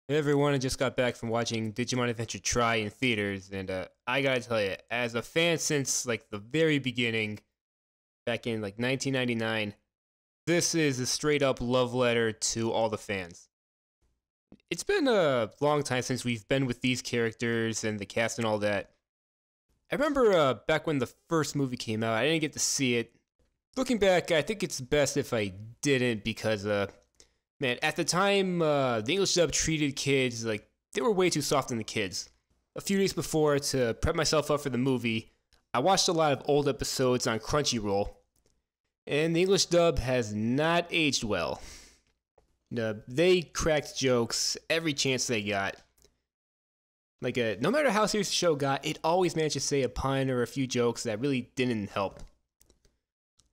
Hey everyone, I just got back from watching Digimon Adventure Try in theaters, and I gotta tell you, as a fan since like the very beginning, back in like 1999, this is a straight up love letter to all the fans. It's been a long time since we've been with these characters and the cast and all that. I remember back when the first movie came out, I didn't get to see it. Looking back, I think it's best if I didn't because man, at the time, the English dub treated kids like they were way too soft on the kids. A few days before, to prep myself up for the movie, I watched a lot of old episodes on Crunchyroll, and the English dub has not aged well. They cracked jokes every chance they got. Like, no matter how serious the show got, it always managed to say a pun or a few jokes that really didn't help.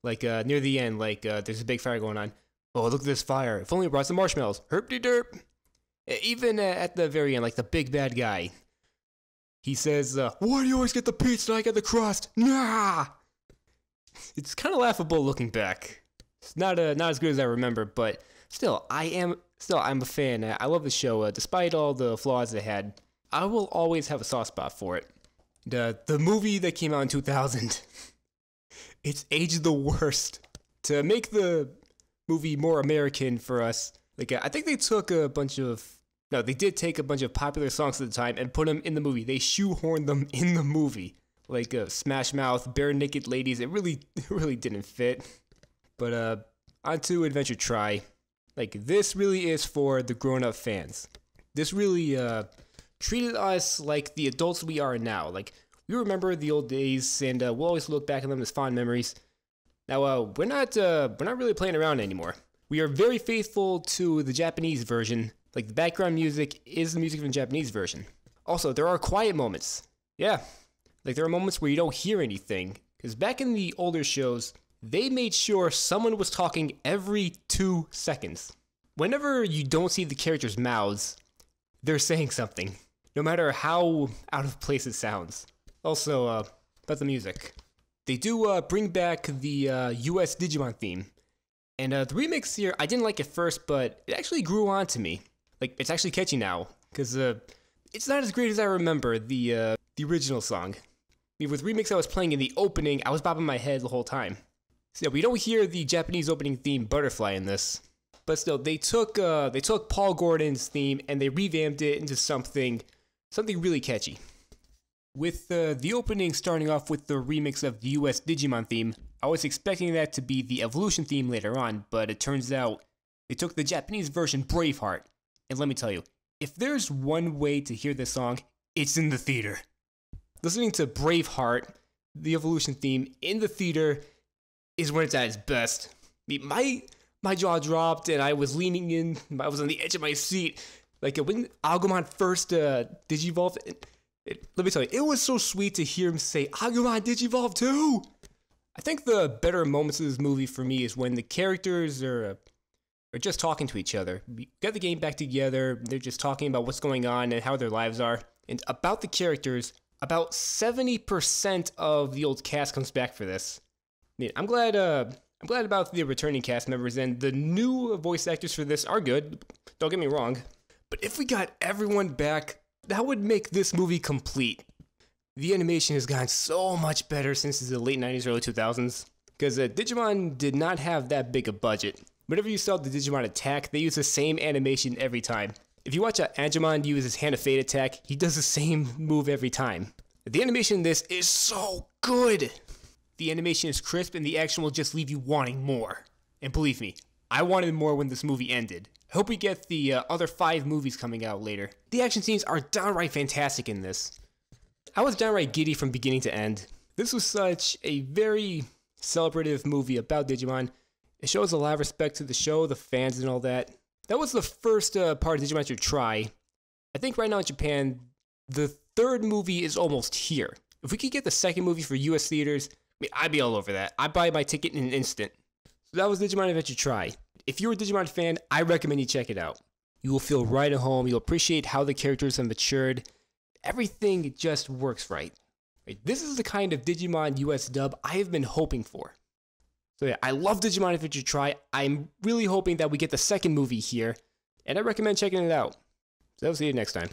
Like, near the end, there's a big fire going on. Oh, look at this fire. If only it brought some marshmallows. Herp-de-derp. Even at the very end, like the big bad guy, he says, why do you always get the pizza and I get the crust? Nah! It's kind of laughable looking back. It's not as good as I remember, but still, I'm a fan. I love the show, despite all the flaws it had. I will always have a soft spot for it. The movie that came out in 2000, it's aged the worst. To make the movie more American for us, like I think they took they did take a bunch of popular songs at the time and put them in the movie. They shoehorned them in the movie, like Smash Mouth, Bare Naked Ladies. It really didn't fit. But onto Adventure Try. Like, this really is for the grown-up fans. This really treated us like the adults we are now. Like, we remember the old days, and we'll always look back on them as fond memories. Now, we're not really playing around anymore. We are very faithful to the Japanese version. Like, the background music is the music from the Japanese version. Also, there are quiet moments. Yeah, like there are moments where you don't hear anything. Because back in the older shows, they made sure someone was talking every 2 seconds. Whenever you don't see the characters' mouths, they're saying something, no matter how out of place it sounds. Also, about the music. They do bring back the US Digimon theme. And the remix here, I didn't like it first, but it actually grew on to me. Like, it's actually catchy now, because it's not as great as I remember the original song. I mean, with remix I was playing in the opening, I was bobbing my head the whole time. So yeah, we don't hear the Japanese opening theme Butterfly in this. But still, they took Paul Gordon's theme and they revamped it into something really catchy. With the opening starting off with the remix of the US Digimon theme, I was expecting that to be the Evolution theme later on, but it turns out they took the Japanese version Braveheart. And let me tell you, if there's one way to hear this song, it's in the theater. Listening to Braveheart, the Evolution theme, in the theater is when it's at its best. I mean, my jaw dropped and I was leaning in, I was on the edge of my seat. Like when Agumon first digivolved, let me tell you, it was so sweet to hear him say, Agumon Digivolve too! I think the better moments of this movie for me is when the characters are just talking to each other. We get the game back together, they're just talking about what's going on and how their lives are. And about the characters, about 70% of the old cast comes back for this. I mean, I'm glad about the returning cast members, and the new voice actors for this are good, don't get me wrong. But if we got everyone back, that would make this movie complete. The animation has gotten so much better since the late 90s, early 2000s, because Digimon did not have that big a budget. Whenever you saw the Digimon attack, they use the same animation every time. If you watch Angemon use his Hand of Fate attack, he does the same move every time. The animation in this is so good! The animation is crisp and the action will just leave you wanting more. And believe me, I wanted more when this movie ended. I hope we get the other 5 movies coming out later. The action scenes are downright fantastic in this. I was downright giddy from beginning to end. This was such a very celebrative movie about Digimon. It shows a lot of respect to the show, the fans, and all that. That was the first part of Digimon Adventure Try. I think right now in Japan, the 3rd movie is almost here. If we could get the 2nd movie for US theaters, I mean, I'd be all over that. I'd buy my ticket in an instant. So that was Digimon Adventure Try. If you're a Digimon fan, I recommend you check it out. You will feel right at home. You'll appreciate how the characters have matured. Everything just works right. This is the kind of Digimon US dub I have been hoping for. So yeah, I love Digimon Adventure Try. I'm really hoping that we get the 2nd movie here, and I recommend checking it out. So see you next time.